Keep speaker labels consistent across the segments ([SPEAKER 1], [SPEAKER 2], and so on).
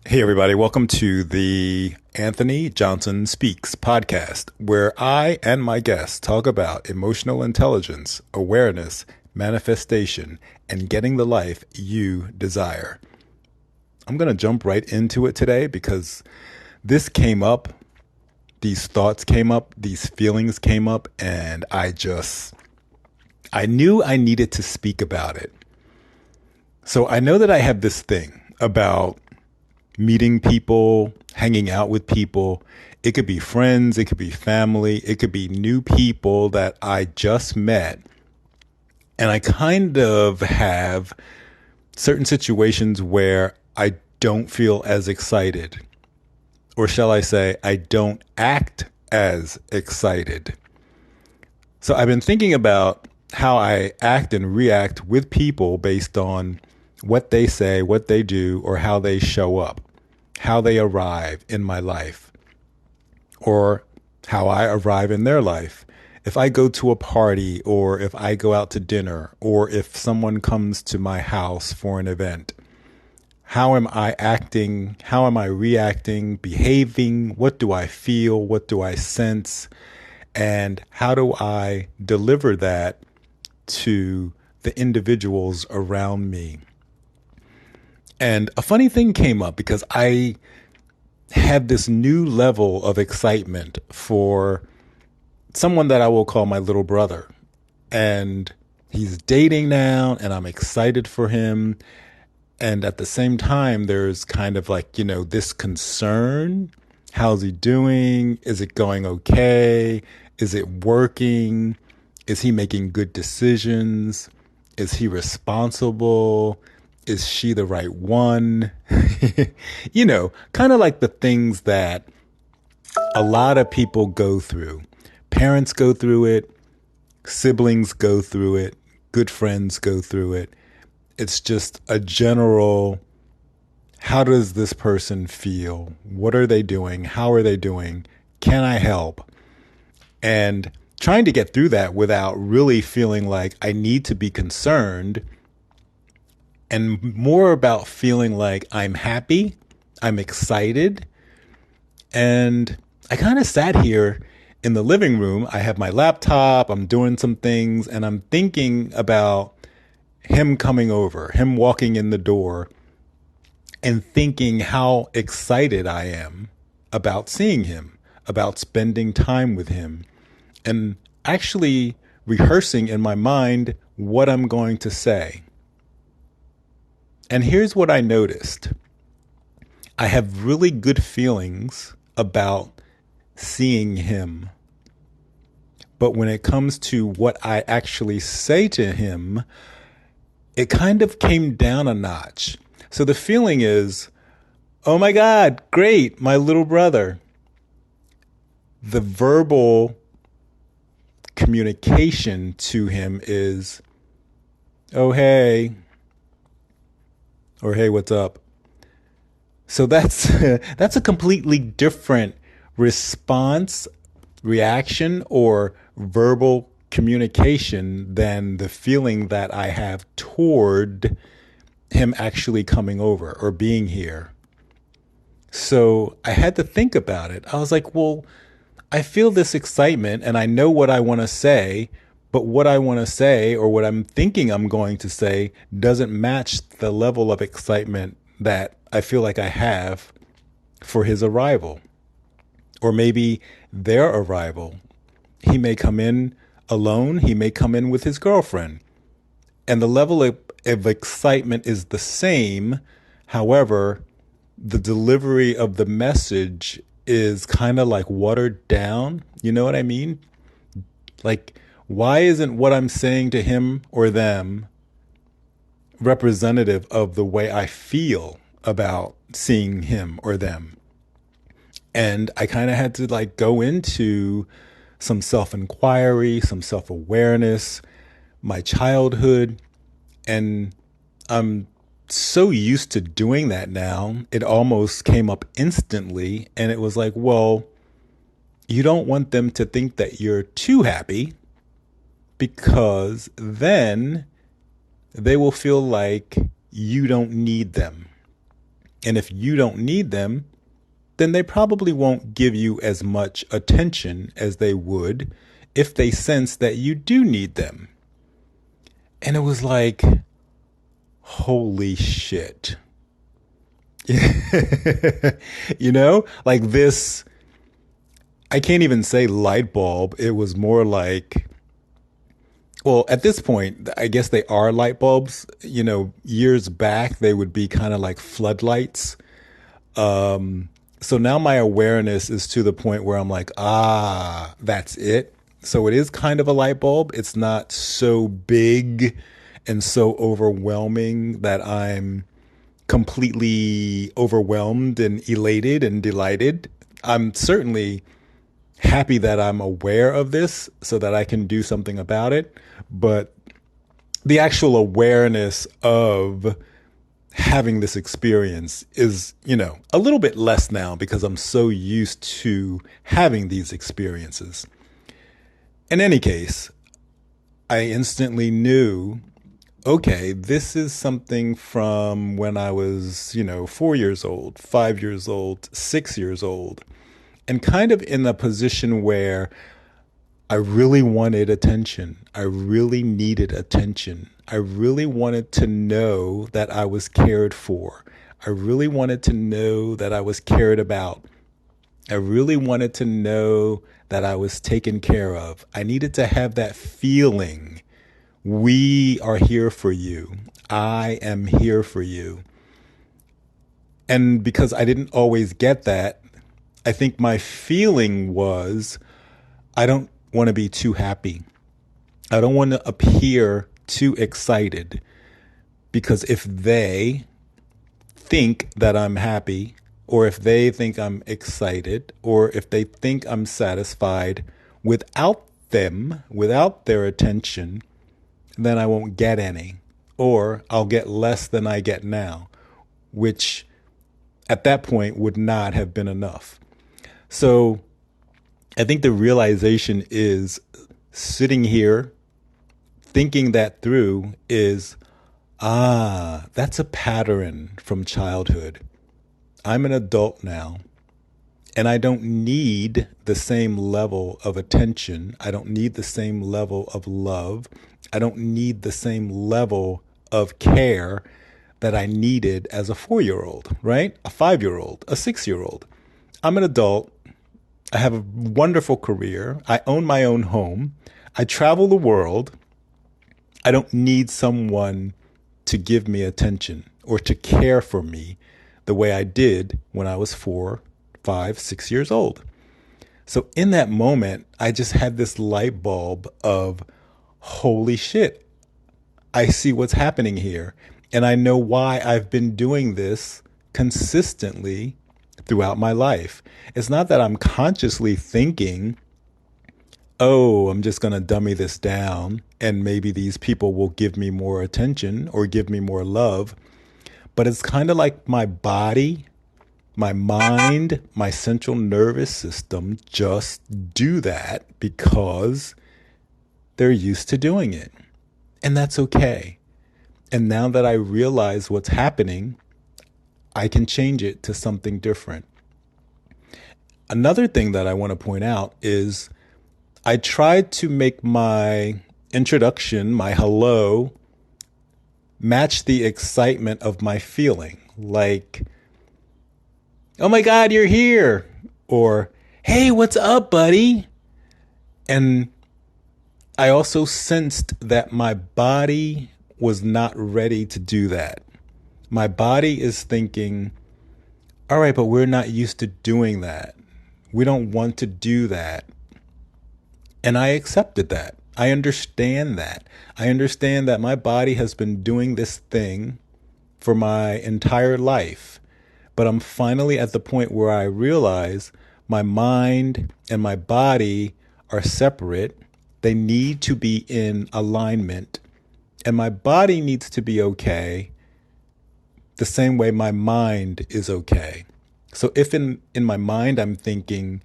[SPEAKER 1] Hey, everybody. Welcome to the Anthony Johnson Speaks podcast, where I and my guests talk about emotional intelligence, awareness, manifestation, and getting the life you desire. I'm going to jump right into it today because this came up, these thoughts came up, these feelings came up, and I knew I needed to speak about it. So I know that I have this thing about meeting people, hanging out with people. It could be friends, it could be family, it could be new people that I just met. And I kind of have certain situations where I don't feel as excited. Or shall I say, I don't act as excited. So I've been thinking about how I act and react with people based on what they say, what they do, or how they show up, how they arrive in my life, or how I arrive in their life. If I go to a party, or if I go out to dinner, or if someone comes to my house for an event, how am I acting? How am I reacting, behaving? What do I feel? What do I sense? And how do I deliver that to the individuals around me? And a funny thing came up because I had this new level of excitement for someone that I will call my little brother. And he's dating now, and I'm excited for him. And at the same time, there's kind of like, this concern. How's he doing? Is it going okay? Is it working? Is he making good decisions? Is he responsible? Is she the right one? Kind of like the things that a lot of people go through. Parents go through it. Siblings go through it. Good friends go through it. It's just a general, how does this person feel? What are they doing? How are they doing? Can I help? And trying to get through that without really feeling like I need to be concerned, and more about feeling like I'm happy, I'm excited. And I kind of sat here in the living room. I have my laptop, I'm doing some things, and I'm thinking about him coming over, him walking in the door, and thinking how excited I am about seeing him, about spending time with him, and actually rehearsing in my mind what I'm going to say. And here's what I noticed. I have really good feelings about seeing him. But when it comes to what I actually say to him, it kind of came down a notch. So the feeling is, oh my God, great, my little brother. The verbal communication to him is, oh, hey, or hey, what's up? So that's a completely different response, reaction, or verbal communication than the feeling that I have toward him actually coming over or being here. So I had to think about it. I was like, well, I feel this excitement and I know what I want to say, but what I want to say or what I'm thinking I'm going to say doesn't match the level of excitement that I feel like I have for his arrival, or maybe their arrival. He may come in alone. He may come in with his girlfriend, and the level of excitement is the same. However, the delivery of the message is kind of like watered down. You know what I mean? Like, why isn't what I'm saying to him or them representative of the way I feel about seeing him or them? And I kind of had to go into some self-inquiry, some self-awareness, my childhood. And I'm so used to doing that now. It almost came up instantly. And it was like, well, you don't want them to think that you're too happy, because then they will feel like you don't need them. And if you don't need them, then they probably won't give you as much attention as they would if they sense that you do need them. And it was like, holy shit. Like this, I can't even say light bulb. It was more like, well, at this point, I guess they are light bulbs. Years back, they would be kind of like floodlights. So now my awareness is to the point where I'm like, that's it. So it is kind of a light bulb. It's not so big and so overwhelming that I'm completely overwhelmed and elated and delighted. I'm certainly happy that I'm aware of this so that I can do something about it. But the actual awareness of having this experience is, a little bit less now because I'm so used to having these experiences. In any case, I instantly knew, okay, this is something from when I was, 4 years old, 5 years old, 6 years old, and kind of in a position where I really wanted attention. I really needed attention. I really wanted to know that I was cared for. I really wanted to know that I was cared about. I really wanted to know that I was taken care of. I needed to have that feeling. We are here for you. I am here for you. And because I didn't always get that, I think my feeling was, I don't want to be too happy. I don't want to appear too excited, because if they think that I'm happy, or if they think I'm excited, or if they think I'm satisfied without them, without their attention, then I won't get any, or I'll get less than I get now, which at that point would not have been enough. So I think the realization is, sitting here thinking that through is, that's a pattern from childhood. I'm an adult now, and I don't need the same level of attention. I don't need the same level of love. I don't need the same level of care that I needed as a 4-year-old, right? A 5-year-old, a 6-year-old. I'm an adult. I have a wonderful career. I own my own home. I travel the world. I don't need someone to give me attention or to care for me the way I did when I was 4, 5, 6 years old. So in that moment, I just had this light bulb of, holy shit, I see what's happening here. And I know why I've been doing this consistently throughout my life. It's not that I'm consciously thinking, oh, I'm just going to dummy this down and maybe these people will give me more attention or give me more love. But it's kind of like my body, my mind, my central nervous system just do that because they're used to doing it. And that's okay. And now that I realize what's happening, I can change it to something different. Another thing that I want to point out is I tried to make my introduction, my hello, match the excitement of my feeling. Like, oh my God, you're here. Or, hey, what's up, buddy? And I also sensed that my body was not ready to do that. My body is thinking, all right, but we're not used to doing that. We don't want to do that. And I accepted that. I understand that. I understand that my body has been doing this thing for my entire life. But I'm finally at the point where I realize my mind and my body are separate. They need to be in alignment. And my body needs to be okay the same way my mind is okay. So if in my mind I'm thinking,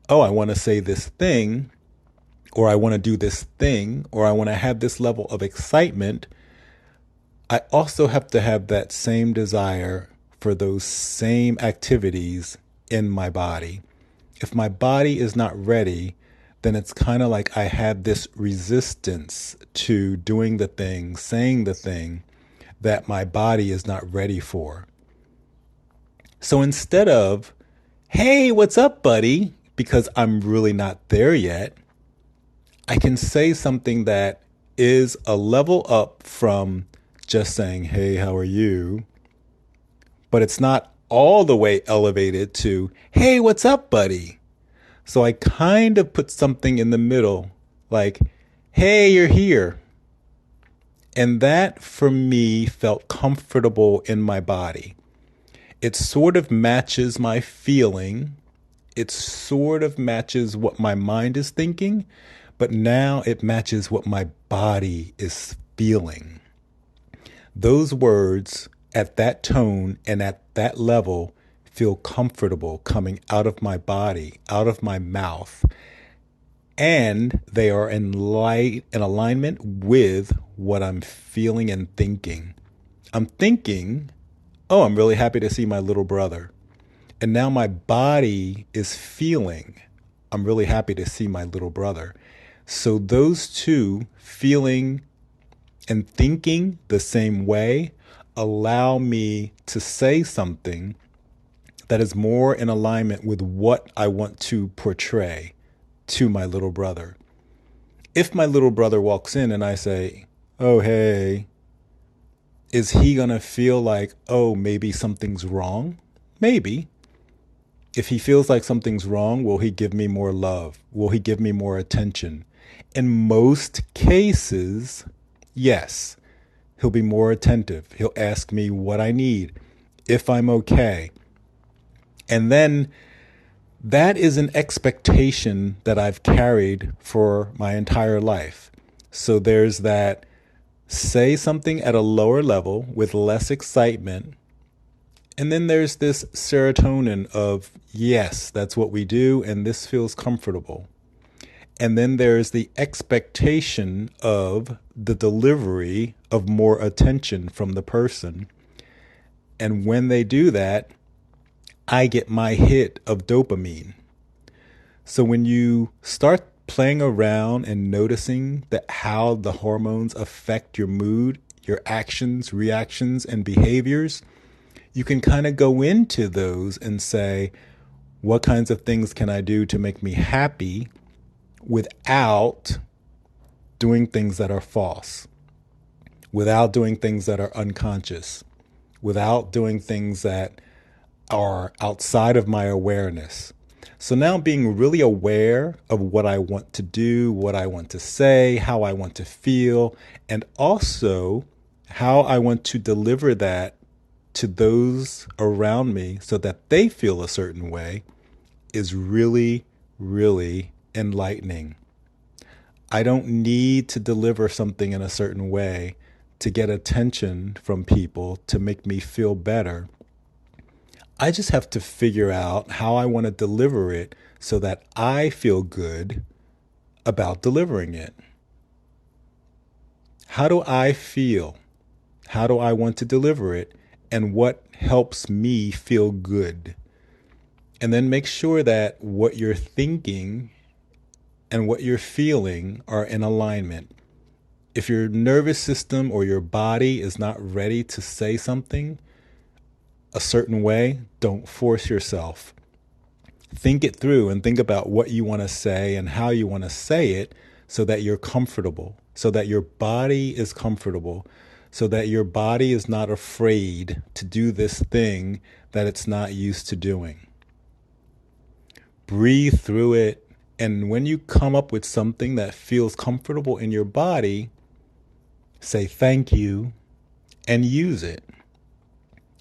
[SPEAKER 1] oh, I want to say this thing, or I want to do this thing, or I want to have this level of excitement, I also have to have that same desire for those same activities in my body. If my body is not ready, then it's kind of like I had this resistance to doing the thing, saying the thing that my body is not ready for. So instead of, hey, what's up, buddy? Because I'm really not there yet, I can say something that is a level up from just saying, hey, how are you? But it's not all the way elevated to, hey, what's up, buddy? So I kind of put something in the middle, like, hey, you're here. And that for me felt comfortable in my body. It sort of matches my feeling. It sort of matches what my mind is thinking, but now it matches what my body is feeling. Those words at that tone and at that level feel comfortable coming out of my body, out of my mouth. And they are in alignment with what I'm feeling and thinking. I'm thinking, oh, I'm really happy to see my little brother. And now my body is feeling, I'm really happy to see my little brother. So those two, feeling and thinking the same way, allow me to say something that is more in alignment with what I want to portray to my little brother. If my little brother walks in and I say, oh, hey, is he going to feel like, oh, maybe something's wrong? Maybe. If he feels like something's wrong, will he give me more love? Will he give me more attention? In most cases, yes. He'll be more attentive. He'll ask me what I need, if I'm okay. And then that is an expectation that I've carried for my entire life. So there's that say something at a lower level with less excitement. And then there's this serotonin of, yes, that's what we do, and this feels comfortable. And then there's the expectation of the delivery of more attention from the person. And when they do that, I get my hit of dopamine. So when you start playing around and noticing that how the hormones affect your mood, your actions, reactions, and behaviors, you can kind of go into those and say, what kinds of things can I do to make me happy without doing things that are false, without doing things that are unconscious, without doing things that are outside of my awareness. So now being really aware of what I want to do, what I want to say, how I want to feel, and also how I want to deliver that to those around me so that they feel a certain way is really, really enlightening. I don't need to deliver something in a certain way to get attention from people to make me feel better. I just have to figure out how I want to deliver it so that I feel good about delivering it. How do I feel? How do I want to deliver it? And what helps me feel good? And then make sure that what you're thinking and what you're feeling are in alignment. If your nervous system or your body is not ready to say something a certain way, don't force yourself. Think it through and think about what you want to say and how you want to say it so that you're comfortable, so that your body is comfortable, so that your body is not afraid to do this thing that it's not used to doing. Breathe through it. And when you come up with something that feels comfortable in your body, say thank you and use it.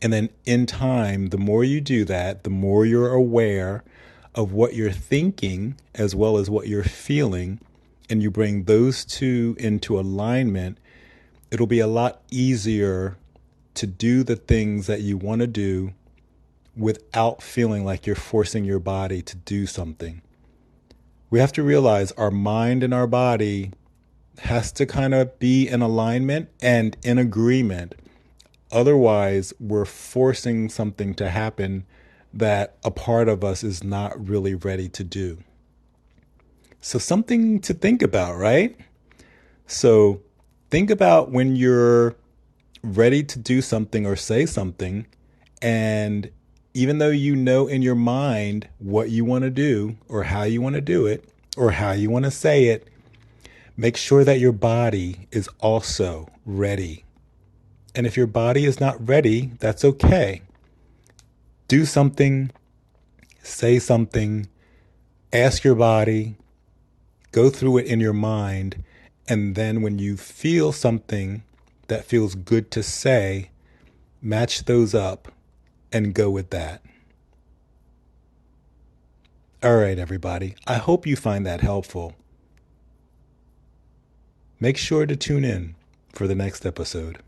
[SPEAKER 1] And then in time, the more you do that, the more you're aware of what you're thinking as well as what you're feeling, and you bring those two into alignment, it'll be a lot easier to do the things that you want to do without feeling like you're forcing your body to do something. We have to realize our mind and our body has to kind of be in alignment and in agreement. Otherwise, we're forcing something to happen that a part of us is not really ready to do. So, something to think about, right? So, think about when you're ready to do something or say something, and even though you know in your mind what you want to do or how you want to do it or how you want to say it, make sure that your body is also ready. And if your body is not ready, that's okay. Do something, say something, ask your body, go through it in your mind, and then when you feel something that feels good to say, match those up and go with that. All right, everybody. I hope you find that helpful. Make sure to tune in for the next episode.